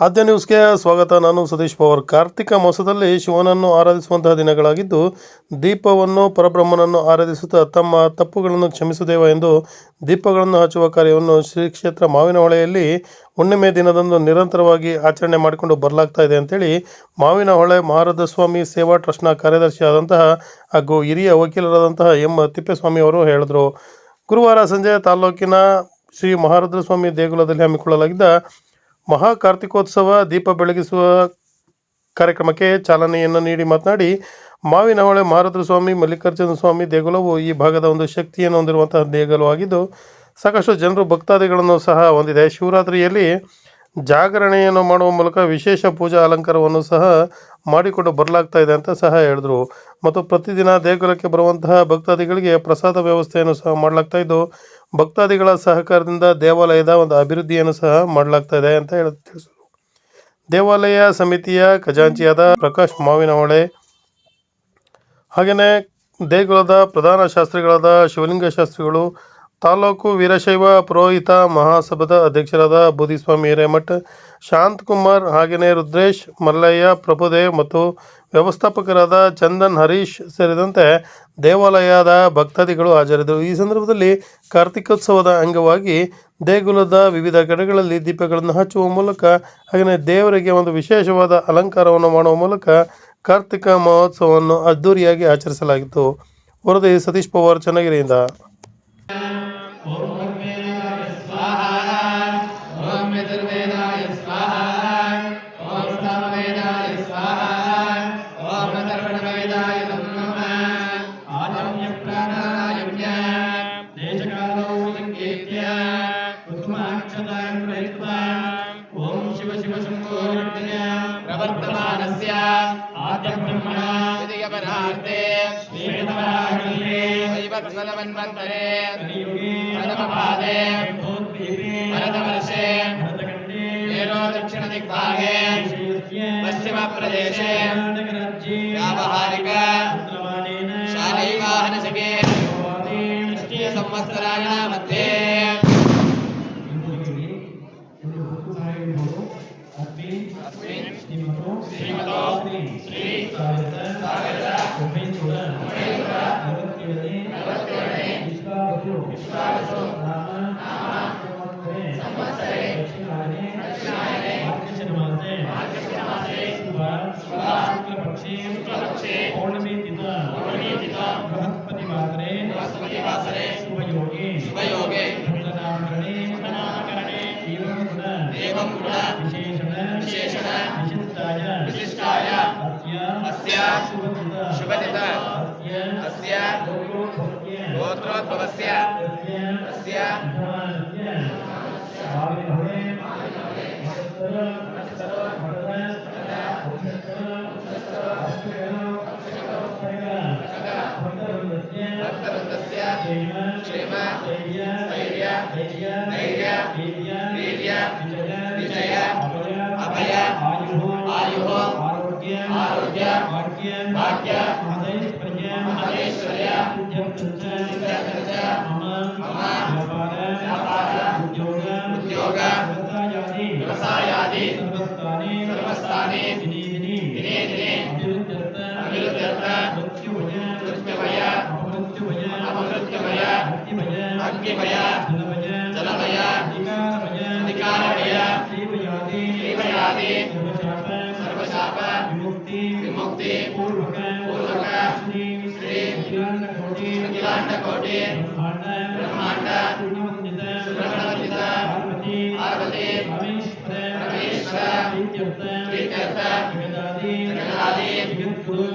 ಆದ್ಯ ನ್ಯೂಸ್ಗೆ ಸ್ವಾಗತ. ನಾನು ಸತೀಶ್ ಪವಾರ್. ಕಾರ್ತಿಕ ಮಾಸದಲ್ಲಿ ಶಿವನನ್ನು ಆರಾಧಿಸುವಂತಹ ದಿನಗಳಾಗಿದ್ದು, ದೀಪವನ್ನು ಪರಬ್ರಹ್ಮನನ್ನು ಆರಾಧಿಸುತ್ತಾ ತಮ್ಮ ತಪ್ಪುಗಳನ್ನು ಕ್ಷಮಿಸುತ್ತೇವೆ ಎಂದು ದೀಪಗಳನ್ನು ಹಚ್ಚುವ ಕಾರ್ಯವನ್ನು ಶ್ರೀ ಕ್ಷೇತ್ರ ಮಾವಿನಹೊಳೆಯಲ್ಲಿ ಹುಣ್ಣಿಮೆ ದಿನದಂದು ನಿರಂತರವಾಗಿ ಆಚರಣೆ ಮಾಡಿಕೊಂಡು ಬರಲಾಗ್ತಾ ಇದೆ ಅಂತೇಳಿ ಮಾವಿನಹೊಳೆ ಮಹಾರುದ್ರಸ್ವಾಮಿ ಸೇವಾ ಟ್ರಸ್ಟ್ನ ಕಾರ್ಯದರ್ಶಿಯಾದಂತಹ ಹಾಗೂ ಹಿರಿಯ ವಕೀಲರಾದಂತಹ ಎಂ ತಿಪ್ಪೇಸ್ವಾಮಿ ಅವರು ಹೇಳಿದರು. ಗುರುವಾರ ಸಂಜೆ ತಾಲೂಕಿನ ಶ್ರೀ ಮಹಾರುದ್ರಸ್ವಾಮಿ ದೇಗುಲದಲ್ಲಿ ಹಮ್ಮಿಕೊಳ್ಳಲಾಗಿದ್ದ ಮಹಾಕಾರ್ತಿಕೋತ್ಸವ ದೀಪ ಬೆಳಗಿಸುವ ಕಾರ್ಯಕ್ರಮಕ್ಕೆ ಚಾಲನೆಯನ್ನು ನೀಡಿ ಮಾತನಾಡಿ, ಮಾವಿನಹೊಳೆ ಮಹಾರುದ್ರಸ್ವಾಮಿ ಮಲ್ಲಿಕಾರ್ಜುನ ಸ್ವಾಮಿ ದೇಗುಲವು ಈ ಭಾಗದ ಒಂದು ಶಕ್ತಿಯನ್ನು ಹೊಂದಿರುವಂತಹ ದೇಗುಲವಾಗಿದ್ದು, ಸಾಕಷ್ಟು ಜನರು ಭಕ್ತಾದಿಗಳನ್ನು ಸಹ ಹೊಂದಿದೆ. ಶಿವರಾತ್ರಿಯಲ್ಲಿ ಜಾಗರಣೆಯನ್ನು ಮಾಡುವ ಮೂಲಕ ವಿಶೇಷ ಪೂಜಾ ಅಲಂಕಾರವನ್ನು ಸಹ ಮಾಡಿಕೊಂಡು ಬರಲಾಗ್ತಾ ಇದೆ ಅಂತ ಸಹ ಹೇಳಿದರು. ಮತ್ತು ಪ್ರತಿದಿನ ದೇಗುಲಕ್ಕೆ ಬರುವಂತಹ ಭಕ್ತಾದಿಗಳಿಗೆ ಪ್ರಸಾದ ವ್ಯವಸ್ಥೆಯನ್ನು ಸಹ ಮಾಡಲಾಗ್ತಾ ಇದ್ದು, ಭಕ್ತಾದಿಗಳ ಸಹಕಾರದಿಂದ ದೇವಾಲಯದ ಒಂದು ಅಭಿವೃದ್ಧಿಯನ್ನು ಸಹ ಮಾಡಲಾಗ್ತಾ ಇದೆ ಅಂತ ತಿಳಿಸಿದರು. ದೇವಾಲಯ ಸಮಿತಿಯ ಖಜಾಂಚಿಯಾದ ಪ್ರಕಾಶ್ ಮಾವಿನಹೊಳೆ, ಹಾಗೆಯೇ ದೇಗುಲದ ಪ್ರಧಾನ ಶಾಸ್ತ್ರಿಗಳಾದ ಶಿವಲಿಂಗ ಶಾಸ್ತ್ರಿಗಳು, ತಾಲೂಕು ವೀರಶೈವ ಪುರೋಹಿತ ಮಹಾಸಭಾದ ಅಧ್ಯಕ್ಷರಾದ ಬೂದಿಸ್ವಾಮಿ ಹಿರೇಮಠ್, ಶಾಂತಕುಮಾರ್, ಹಾಗೆಯೇ ರುದ್ರೇಶ್, ಮಲ್ಲಯ್ಯ, ಪ್ರಭುದೇವ್ ಮತ್ತು ವ್ಯವಸ್ಥಾಪಕರಾದ ಚಂದನ್, ಹರೀಶ್ ಸೇರಿದಂತೆ ದೇವಾಲಯದ ಭಕ್ತಾದಿಗಳು ಹಾಜರಿದ್ದರು. ಈ ಸಂದರ್ಭದಲ್ಲಿ ಕಾರ್ತಿಕೋತ್ಸವದ ಅಂಗವಾಗಿ ದೇಗುಲದ ವಿವಿಧ ಕಡೆಗಳಲ್ಲಿ ದೀಪಗಳನ್ನು ಹಚ್ಚುವ ಮೂಲಕ ಹಾಗೆಯೇ ದೇವರಿಗೆ ಒಂದು ವಿಶೇಷವಾದ ಅಲಂಕಾರವನ್ನು ಮಾಡುವ ಮೂಲಕ ಕಾರ್ತಿಕ ಮಹೋತ್ಸವವನ್ನು ಅದ್ದೂರಿಯಾಗಿ ಆಚರಿಸಲಾಗಿತ್ತು. ವರದಿ ಸತೀಶ್ ಪವಾರ್, ಚನ್ನಗಿರಿಯಿಂದ. प्रवर्तमानस्य आद्यब्रह्मणा विधियपरार्थे श्रीमदाहृते वैवत्सवन्वन्तरे प्रथमपादे भरतवर्षे येनो दक्षिणदिग्भागे पश्चिमप्रदेशे व्यावहारिक शालैवाहनशके संवत्सरायण मध्ये ಶ್ರೀಮತೋ ಶ್ರೀ ಸಾಗರ ವಿಶ್ವಾವಸು ಸಂವತ್ಸರೆ ದಕ್ಷಿಣಾಯನೆ ಮಾರ್ಗಶಿರಮಾಸೆ ಶುಕ್ಲಪಕ್ಷೇ ಪೌರ್ಣಮಿ ತಿಥ ಬೃಹಸ್ಪತಿ ವಾಸರೆ ಶುಭಯೋಗೆ ನಾಮಕರಣೆ ಏವಂ ಗುಣ ವಿಶೇಷಣ विशिष्टाय अस्य शुभदित अस्य गोत्रोद्भवस्य अस्य भक्तवृन्दस्य क्षेम स्थैर्य वीर्य विजय अभय आयुः आरोग्य भाग्य महदेश्वर्य मम व्यापार उद्योग व्यवसायादि सर्वस्थाने दिने अभिवृद्ध्यर्थ मृत्युभय अपमृत्युभय अग्निभय जलभय अधिकारभय श्रीभयादि सर्वशाप विमुक्ति पूर्वक श्री अखिलांडकोटि ब्रह्मांड सुरगणवंदित पार्वती परमेश्वर प्रीत्यर्थ जगदादि जगद्गुरु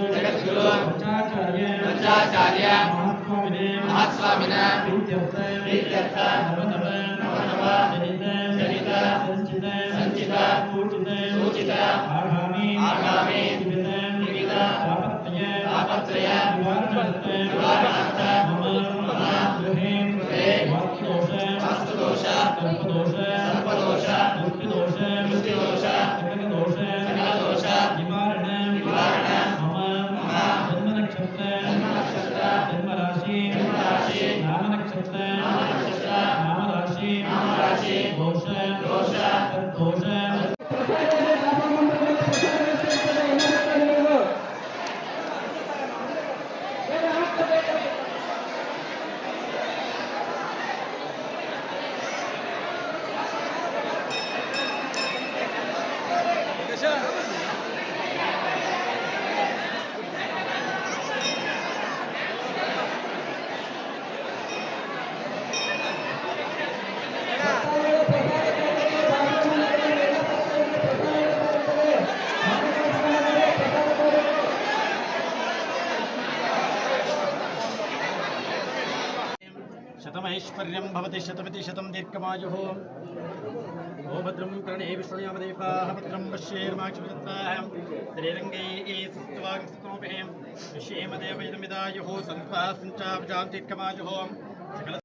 पंचाचार्य महास्वामिना प्रीत्यर्थ नव जनित संचित सूचित आगामी विविध तापत्रय निवारणार्थ मम गृहे वास्तुदोष सर्पदोष मृत्युदोष सकलदोष निवारण मम जन्मनक्षत्र जन्मराशि नामनक्षत्र नामराशि दोष आयुष्वर्यं भवति शतमिति शतं दीर्घमायुः ओ भद्रं कर्णे विष्णुयामदेवाः भद्रं पश्येर्माक्षुजत्राः श्रीरङ्गैः सुस्तवांस्तोभिः विश्वेमदेवैदमिदायुः सन्त्वा सञ्चाब्जां दीर्घमायुः सकल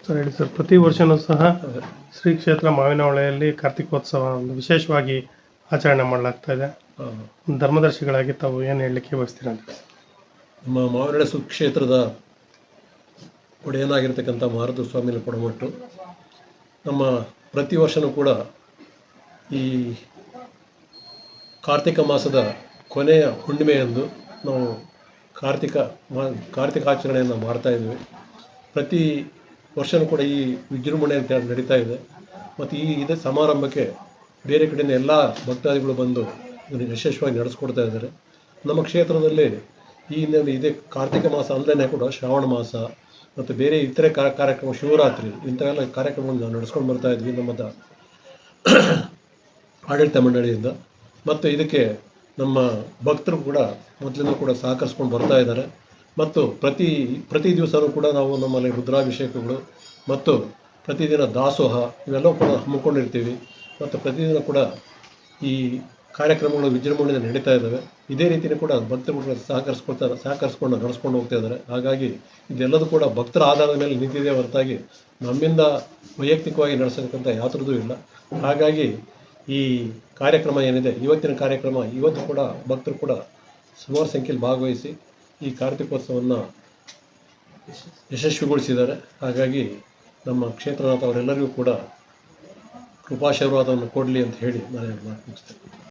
ಸರ್ ಹೇಳಿ ಸರ್, ಪ್ರತಿ ವರ್ಷವೂ ಸಹ ಶ್ರೀ ಕ್ಷೇತ್ರ ಮಾವಿನಹೊಳೆಯಲ್ಲಿ ಕಾರ್ತಿಕೋತ್ಸವ ಒಂದು ವಿಶೇಷವಾಗಿ ಆಚರಣೆ ಮಾಡಲಾಗ್ತಾ ಇದೆ. ಧರ್ಮದರ್ಶಿಗಳಾಗಿ ತಾವು ಏನು ಹೇಳಲಿಕ್ಕೆ ಬಯಸ್ತೀರಾ ಅಂತ? ನಮ್ಮ ಮಾವಿನಹೊಳೆ ಸುಕ್ಷೇತ್ರದ ಒಡೆಯನಾಗಿರ್ತಕ್ಕಂಥ ಮಾರುತ ಸ್ವಾಮಿನ ಕೊಡಮಟ್ಟು ನಮ್ಮ ಪ್ರತಿ ವರ್ಷವೂ ಕೂಡ ಈ ಕಾರ್ತಿಕ ಮಾಸದ ಕೊನೆಯ ಹುಣ್ಣಿಮೆಯಂದು ನಾವು ಕಾರ್ತಿಕಾಚರಣೆಯನ್ನು ಮಾಡ್ತಾ ಇದ್ದೀವಿ. ಪ್ರತಿ ವರ್ಷವೂ ಕೂಡ ಈ ವಿಜೃಂಭಣೆ ಅಂತ ನಡೀತಾ ಇದೆ. ಮತ್ತು ಇದೇ ಸಮಾರಂಭಕ್ಕೆ ಬೇರೆ ಕಡೆಯಿಂದ ಎಲ್ಲ ಭಕ್ತಾದಿಗಳು ಬಂದು ಇದನ್ನು ಯಶಸ್ವಿಯಾಗಿ ನಡೆಸ್ಕೊಡ್ತಾ ಇದ್ದಾರೆ. ನಮ್ಮ ಕ್ಷೇತ್ರದಲ್ಲಿ ಇದೇ ಕಾರ್ತಿಕ ಮಾಸ ಅಲ್ಲದೇ ಕೂಡ ಶ್ರಾವಣ ಮಾಸ ಮತ್ತು ಬೇರೆ ಇತರೆ ಕಾರ್ಯಕ್ರಮ, ಶಿವರಾತ್ರಿ ಇಂಥವೆಲ್ಲ ಕಾರ್ಯಕ್ರಮವನ್ನು ನಡೆಸ್ಕೊಂಡು ಬರ್ತಾ ಇದ್ವಿ ನಮ್ಮ ಆಡಳಿತ ಮಂಡಳಿಯಿಂದ. ಮತ್ತು ಇದಕ್ಕೆ ನಮ್ಮ ಭಕ್ತರು ಕೂಡ ಮೊದಲಿಂದ ಕೂಡ ಸಹಕರಿಸ್ಕೊಂಡು ಬರ್ತಾ ಇದ್ದಾರೆ. ಮತ್ತು ಪ್ರತಿ ದಿವಸವೂ ಕೂಡ ನಾವು ನಮ್ಮಲ್ಲಿ ರುದ್ರಾಭಿಷೇಕಗಳು ಮತ್ತು ಪ್ರತಿದಿನ ದಾಸೋಹ ಇವೆಲ್ಲವೂ ಕೂಡ ಹಮ್ಮಿಕೊಂಡಿರ್ತೀವಿ. ಮತ್ತು ಪ್ರತಿದಿನ ಕೂಡ ಈ ಕಾರ್ಯಕ್ರಮಗಳು ವಿಜೃಂಭಣೆಯಿಂದ ನಡೀತಾ ಇದ್ದಾವೆ. ಇದೇ ರೀತಿಯೂ ಕೂಡ ಭಕ್ತರು ಕೂಡ ಸಹಕರಿಸ್ಕೊಂಡು ನಡೆಸ್ಕೊಂಡು ಹೋಗ್ತಾ ಇದ್ದಾರೆ. ಹಾಗಾಗಿ ಇದೆಲ್ಲದೂ ಕೂಡ ಭಕ್ತರ ಆಧಾರದ ಮೇಲೆ ನಿಂತಿದೆ ಹೊರತಾಗಿ ನಮ್ಮಿಂದ ವೈಯಕ್ತಿಕವಾಗಿ ನಡೆಸತಕ್ಕಂಥ ಯಾವ ಥರದ್ದು ಇಲ್ಲ. ಹಾಗಾಗಿ ಈ ಕಾರ್ಯಕ್ರಮ ಏನಿದೆ, ಇವತ್ತಿನ ಕಾರ್ಯಕ್ರಮ, ಇವತ್ತು ಕೂಡ ಭಕ್ತರು ಕೂಡ ಸುಮಾರು ಸಂಖ್ಯೆಯಲ್ಲಿ ಭಾಗವಹಿಸಿ ಈ ಕಾರ್ತಿಕೋತ್ಸವವನ್ನು ಯಶಸ್ವಿಗೊಳಿಸಿದ್ದಾರೆ. ಹಾಗಾಗಿ ನಮ್ಮ ಕ್ಷೇತ್ರನಾಥ ಅವರೆಲ್ಲರಿಗೂ ಕೂಡ ಕೃಪಾಶೀರ್ವಾದವನ್ನು ಕೊಡಲಿ ಅಂತ ಹೇಳಿ ನಾನು ಮುಗಿಸ್ತೇನೆ.